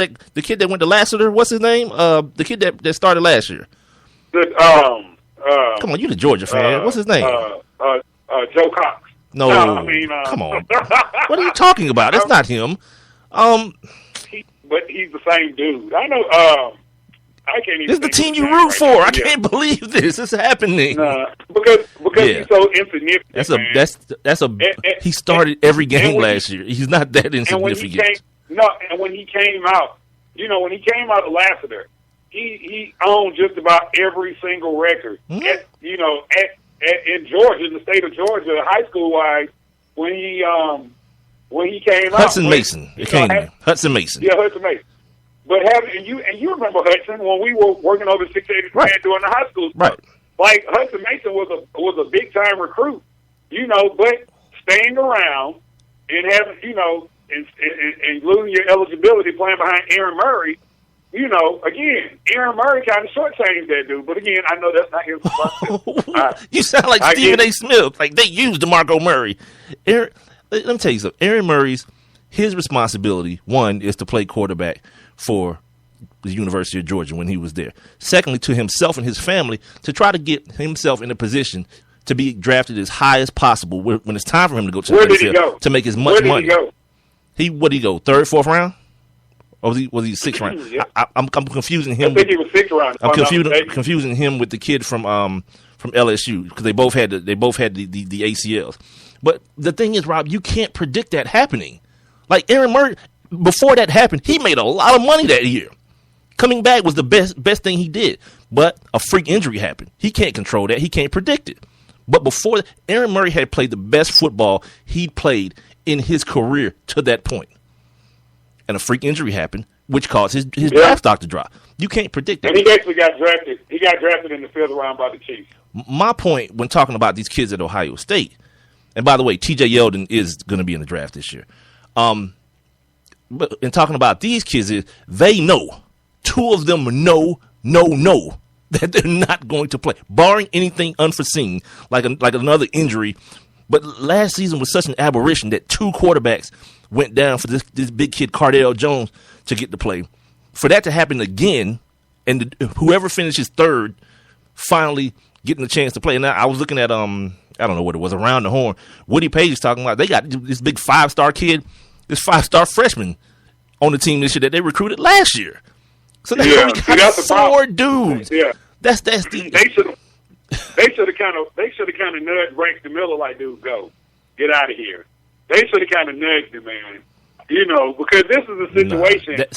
that the kid that went to Lassiter? What's his name? The kid that started last year. Come on, you the Georgia fan. What's his name? Joe Cox. No, come on. What are you talking about? That's not him. But he's the same dude. I know. I can't even. This is the team you root for. I can't believe this is happening. Because he's so insignificant. He started every game last year. He's not that insignificant. And when he came out, when he came out of Lassiter, he owned just about every single record. Mm-hmm. In Georgia, in the state of Georgia, high school wise, when he came out, Hudson Mason. Hudson Mason. Yeah, Hudson Mason. But you remember Hudson when we were working over 680 during the high school stuff. Right. Like Hudson Mason was a big time recruit, but staying around and having and losing your eligibility playing behind Aaron Murray. Again, Aaron Murray kind of shortchanged that dude. But again, I know that's not his responsibility. You sound like Stephen A. Smith. Like they used DeMarco Murray. Let me tell you something. Aaron Murray's his responsibility, one, is to play quarterback for the University of Georgia when he was there. Secondly, to himself and his family, to try to get himself in a position to be drafted as high as possible when it's time for him to go to the NFL to make as much money. Where did he go? Third, fourth round? Or was he sixth round? Yeah. I'm confusing him. I think he was sixth round. I'm confusing him with the kid from LSU because they both had the ACLs. But the thing is, Rob, you can't predict that happening. Like Aaron Murray, before that happened, he made a lot of money that year. Coming back was the best thing he did. But a freak injury happened. He can't control that. He can't predict it. But before that, Aaron Murray had played the best football he'd played in his career to that point. And a freak injury happened, which caused his draft stock to drop. You can't predict that. And he actually got drafted. He got drafted in the fifth round by the Chiefs. My point when talking about these kids at Ohio State, and by the way, T.J. Yeldon is going to be in the draft this year. But in talking about these kids, they know. Two of them know that they're not going to play, barring anything unforeseen, like another injury. But last season was such an aberration that two quarterbacks went down for this big kid, Cardale Jones, to get to play. For that to happen again, and whoever finishes third finally getting a chance to play. And I was looking at, I don't know what it was, Around the Horn. Woody Page is talking about they got this big 5-star kid, this 5-star freshman on the team this year that they recruited last year. So they got four dudes. Yeah, they should have kind of nudged Braxton Miller like, dude, go get out of here. They should have kind of nudged him, man. Because this is a situation that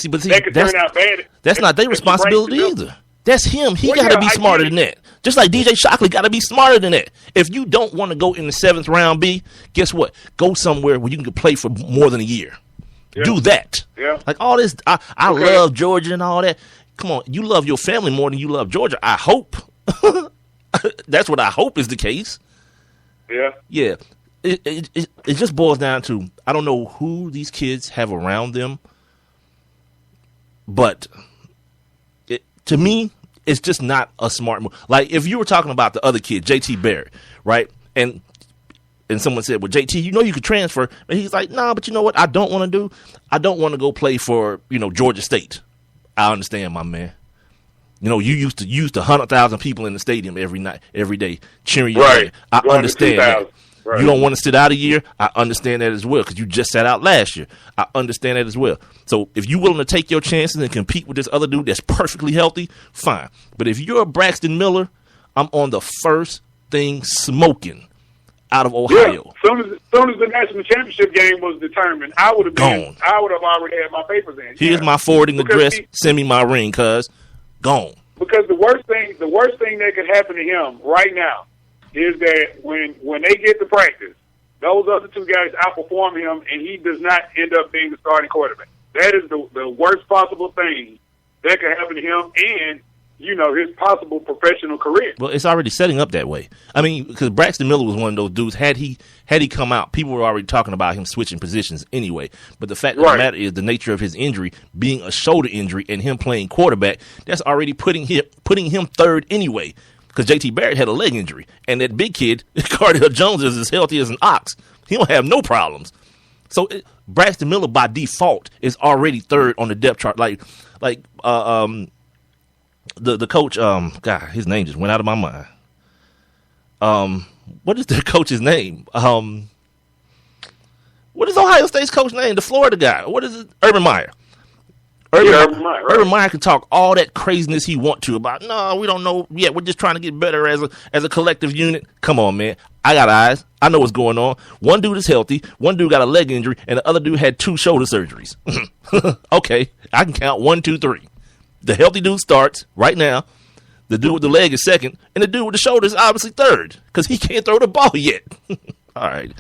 could turn out bad. That's not their responsibility either. That's him. He got to be smarter than that. Just like DJ Shockley got to be smarter than that. If you don't want to go in the 7th round B, guess what? Go somewhere where you can play for more than a year. Yeah. Do that. Yeah. Like all this, I love Georgia and all that. Come on, you love your family more than you love Georgia. I hope. That's what I hope is the case. Yeah. Yeah. It just boils down to, I don't know who these kids have around them, but to me, it's just not a smart move. Like if you were talking about the other kid, JT Barrett, right? And someone said, well, JT, you could transfer. And he's like, nah, but you know what I don't want to do? I don't want to go play for, Georgia State. I understand, my man. You used to 100,000 people in the stadium every day cheering you on. I understand that. Right. You don't want to sit out a year. I understand that as well because you just sat out last year. I understand that as well. So if you're willing to take your chances and compete with this other dude that's perfectly healthy, fine. But if you're a Braxton Miller, I'm on the first thing smoking out of Ohio. Yeah. Soon as the national championship game was determined, I would have already had my papers in. Here's my forwarding address. Send me my ring, cuz. Gone. Because the worst thing that could happen to him right now is that when they get to practice, those other two guys outperform him, and he does not end up being the starting quarterback. That is the worst possible thing that could happen to him and, his possible professional career. Well, it's already setting up that way. I mean, because Braxton Miller was one of those dudes. Had he come out, people were already talking about him switching positions anyway. But the fact of the matter is the nature of his injury being a shoulder injury and him playing quarterback, that's already putting him third anyway. Because JT Barrett had a leg injury, and that big kid, Cardale Jones, is as healthy as an ox. He don't have no problems. So Braxton Miller by default is already third on the depth chart. The coach, God, his name just went out of my mind. What is their coach's name? What is Ohio State's coach's name? The Florida guy. What is it? Urban Meyer. Urban Meyer can talk all that craziness he want to about, no, we don't know yet. We're just trying to get better as a collective unit. Come on, man. I got eyes. I know what's going on. One dude is healthy. One dude got a leg injury, and the other dude had 2 shoulder surgeries. Okay, I can count 1, 2, 3. The healthy dude starts right now. The dude with the leg is second, and the dude with the shoulder is obviously third because he can't throw the ball yet. All right.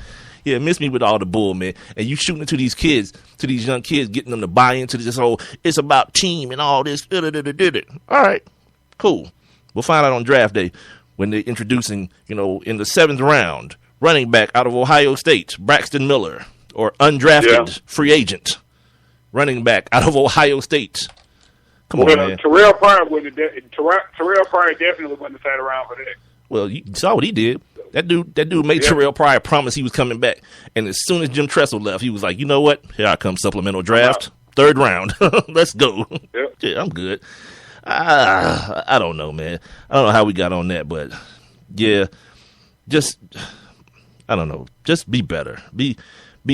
Yeah, miss me with all the bull, man. And you shooting to these kids, to these young kids, getting them to buy into this whole, it's about team and all this. All right, cool. We'll find out on draft day when they're introducing, in the 7th round, running back out of Ohio State, Braxton Miller, or undrafted free agent running back out of Ohio State. Come on, man. Terrell Pryor definitely wouldn't have sat around for that. Well, you saw what he did. That dude made Terrell Pryor promise he was coming back. And as soon as Jim Tressel left, he was like, you know what? Here I come, supplemental draft, 3rd round. Let's go. Yep. Yeah, I'm good. I don't know, man. I don't know how we got on that, but yeah, just, I don't know. Just be better. Be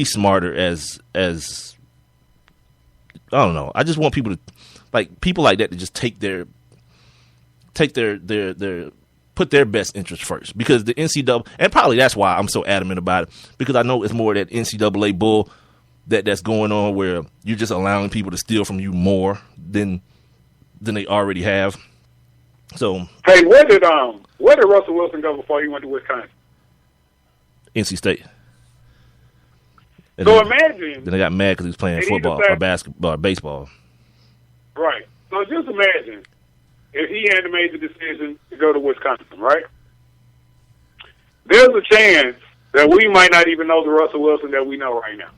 smarter as I don't know. I just want people like that to just take their put their best interest first, because the NCAA, and probably that's why I'm so adamant about it, because I know it's more that NCAA bull that's going on where you're just allowing people to steal from you more than they already have. So, hey, where did Russell Wilson go before he went to Wisconsin? NC State. And so imagine. Then they got mad because he was playing football or basketball or baseball. Right. So just imagine if he had made the decision to go to Wisconsin, right? There's a chance that we might not even know the Russell Wilson that we know right now.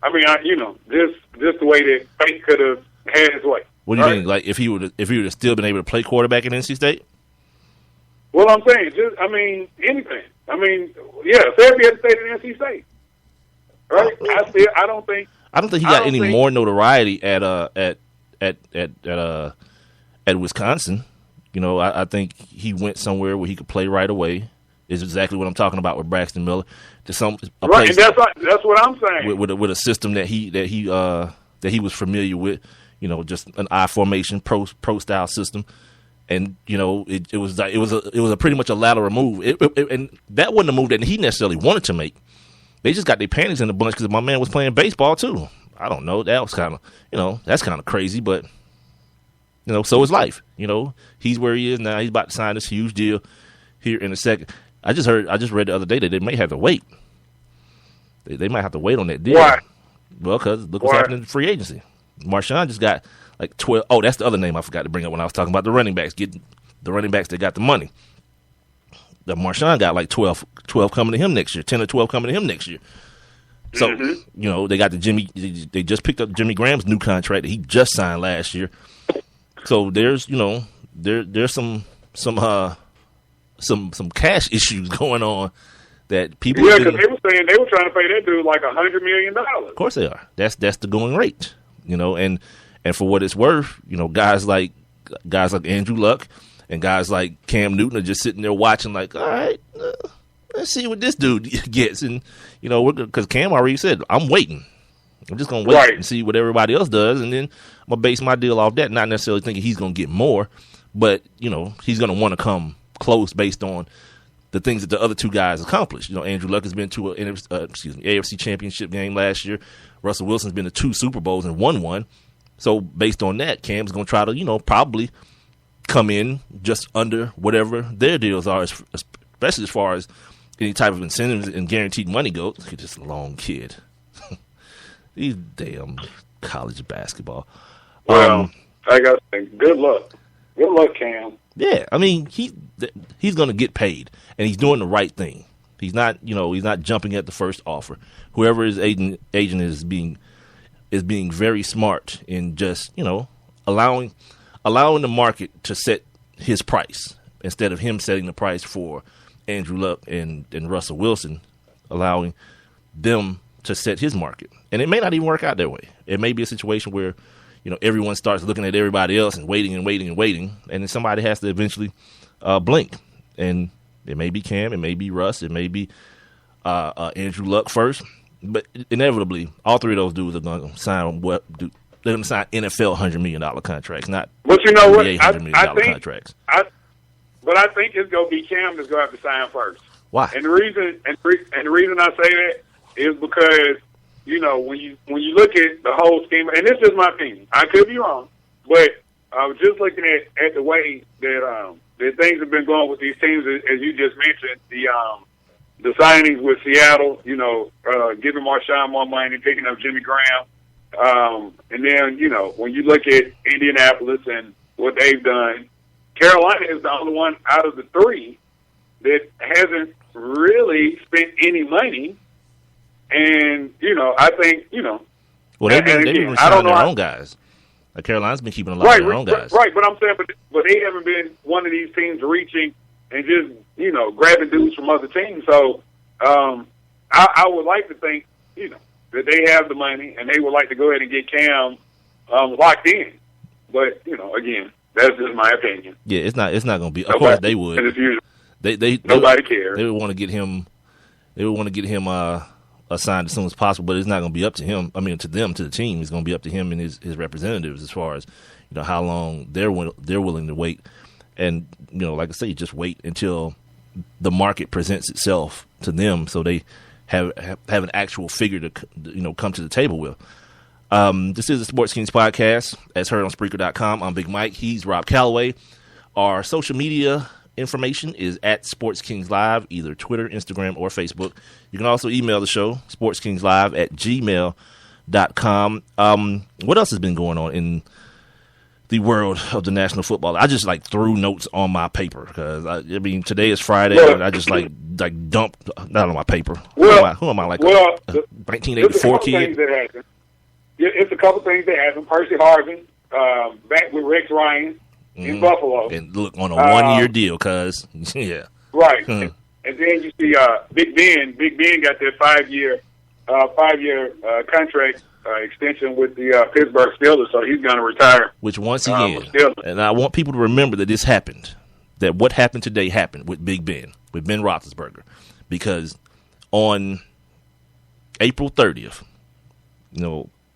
I mean, just the way that fate could have had his way. What do you mean? Like if he would have still been able to play quarterback at NC State? Well, I'm saying, anything. I mean, yeah, say if he had stayed at NC State, right? I don't think he got any more notoriety at Wisconsin. I think he went somewhere where he could play right away. Is exactly what I'm talking about with Braxton Miller. Right, and that's what I'm saying. With a system that he was familiar with. Just an I formation pro style system, and it was a pretty much a lateral move. And that wasn't a move that he necessarily wanted to make. They just got their panties in a bunch because my man was playing baseball too. I don't know. That was kind of that's kind of crazy, but so is life. He's where he is now. He's about to sign this huge deal here in a second. I just read the other day that they may have to wait. They might have to wait on that deal. Why? Well, because look what's happening in free agency. Marshawn just got like 12. Oh, that's the other name I forgot to bring up when I was talking about the running backs. Getting the running backs that got the money. The Marshawn got like 12 coming to him next year, 10 or 12 coming to him next year. So, they got they just picked up Jimmy Graham's new contract that he just signed last year. So there's, there's some cash issues going on that people. Yeah, because they were saying they were trying to pay that dude like $100 million. Of course they are. That's the going rate, and for what it's worth, guys like Andrew Luck and guys like Cam Newton are just sitting there watching like, all right, let's see what this dude gets. And, because Cam already said, I'm waiting. I'm just going to wait and see what everybody else does. And then I'm going to base my deal off that, not necessarily thinking he's going to get more, but, he's going to want to come close based on the things that the other two guys accomplished. Andrew Luck has been to an AFC championship game last year. Russell Wilson's been to 2 Super Bowls and won one. So based on that, Cam's going to try to, probably come in just under whatever their deals are, especially as far as any type of incentives and guaranteed money goes. Look at this long kid. These damn college basketball. Well, I got to say, good luck. Good luck, Cam. Yeah, I mean, he's going to get paid, and he's doing the right thing. He's not, he's not jumping at the first offer. Whoever his agent is being very smart in just, allowing the market to set his price instead of him setting the price for Andrew Luck and Russell Wilson, allowing them to set his market. And it may not even work out that way. It may be a situation where, everyone starts looking at everybody else and waiting and waiting and waiting, and then somebody has to eventually blink. And it may be Cam, it may be Russ, it may be Andrew Luck first, but inevitably, all three of those dudes are going to sign they're going to sign NFL $100 million contracts, not but you know what? $100 million contracts. But I think it's going to be Cam that's going to have to sign first. Why? And the reason I say that is because when you look at the whole scheme, and this is my opinion, I could be wrong, but I was just looking at the way that things have been going with these teams, as you just mentioned, the signings with Seattle, giving Marshawn more money, picking up Jimmy Graham, and then when you look at Indianapolis and what they've done, Carolina is the only one out of the three that hasn't really spent any money. And, I think, well, they've been signing their own guys. Carolina's been keeping a lot of their own guys. Right, but I'm saying, but they haven't been one of these teams reaching and just, grabbing dudes from other teams. So I would like to think, that they have the money and they would like to go ahead and get Cam locked in. But, again, that's just my opinion. Yeah, it's not going to be. Of course, they would. Nobody cares. They would want to get him. They would want to get him assigned as soon as possible, but it's not going to be up to him. I mean, to the team. It's going to be up to him and his representatives as far as how long they're willing to wait. And like I say, just wait until the market presents itself to them, so they have an actual figure to come to the table with. This is the Sports Kings podcast, as heard on Spreaker.com. I'm Big Mike. He's Rob Calloway. Our social media information is at Sports Kings Live, either Twitter, Instagram, or Facebook. You can also email the show, sportskingslive@gmail.com. What else has been going on in the world of the National Football? I just threw notes on my paper because today is Friday, and I just dumped not on my paper. Who am I? 1984 kid? It's a couple things that happened. Percy Harvin back with Rex Ryan in Buffalo, and look on a 1-year deal, cuz yeah, right. And then you see Big Ben. Big Ben got that 5-year contract extension with the Pittsburgh Steelers, so he's going to retire. Which once again, and I want people to remember that this happened. That what happened today happened with Big Ben, with Ben Roethlisberger, because on April 30th,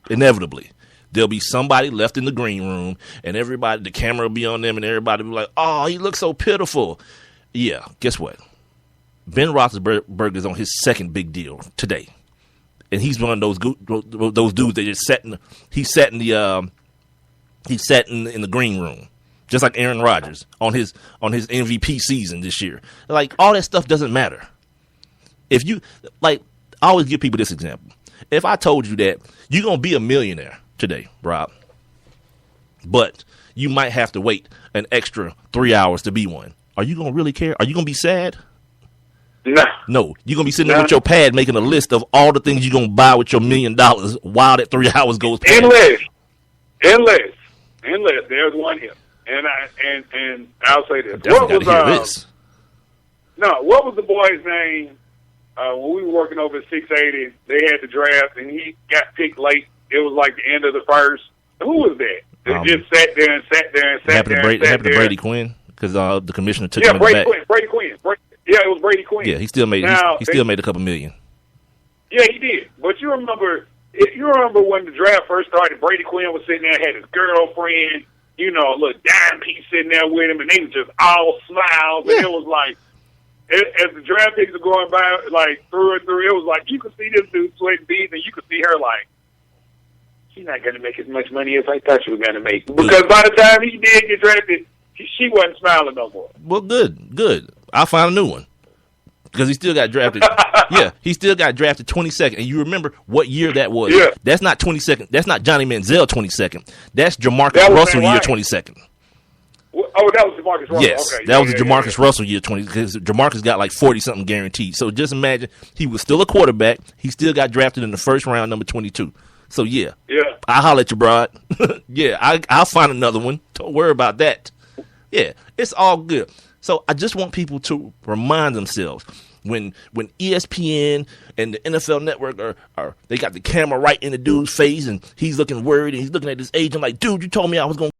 inevitably, there'll be somebody left in the green room, and the camera will be on them, and everybody will be like, oh, he looks so pitiful. Yeah, guess what? Ben Roethlisberger is on his second big deal today. And he's one of those dudes that just sat in the green room, just like Aaron Rodgers on his MVP season this year. All that stuff doesn't matter. If you I always give people this example. If I told you that you're gonna be a millionaire today, Rob, but you might have to wait an extra 3 hours to be one, are you gonna really care? Are you gonna be sad? No. You're going to be sitting there with your pad making a list of all the things you're going to buy with your $1 million while that 3 hours goes past. Endless. There's one here. And I'll say this. What was the boy's name when we were working over at 680? They had the draft, and he got picked late. It was the end of the first. Who was that? They just sat there and sat there. It happened to Brady Quinn because the commissioner took him back. Brady Quinn. Yeah, it was Brady Quinn. Yeah, he still made a couple million. Yeah, he did. But you remember when the draft first started, Brady Quinn was sitting there, had his girlfriend, a little dime piece sitting there with him, and they were just all smiles. Yeah. And it was as the draft picks are going by, through and through, it was you could see this dude sweating beads, and you could see her she's not going to make as much money as I thought she was going to make. Because by the time he did get drafted, she wasn't smiling no more. Well, good. I'll find a new one because he still got drafted. Yeah, he still got drafted 22nd. And you remember what year that was? Yeah. That's not 22nd. That's not Johnny Manziel 22nd. That's Jamarcus Russell year 22nd. Oh, that was Jamarcus Russell. Yes, okay. That was Jamarcus Russell year 20 because Jamarcus got 40-something guaranteed. So just imagine he was still a quarterback. He still got drafted in the first round, number 22. So, yeah. I'll holler at you, broad. Yeah, I'll find another one. Don't worry about that. Yeah, it's all good. So I just want people to remind themselves, when ESPN and the NFL Network are they got the camera right in the dude's face and he's looking worried and he's looking at his agent like, dude, you told me I was gonna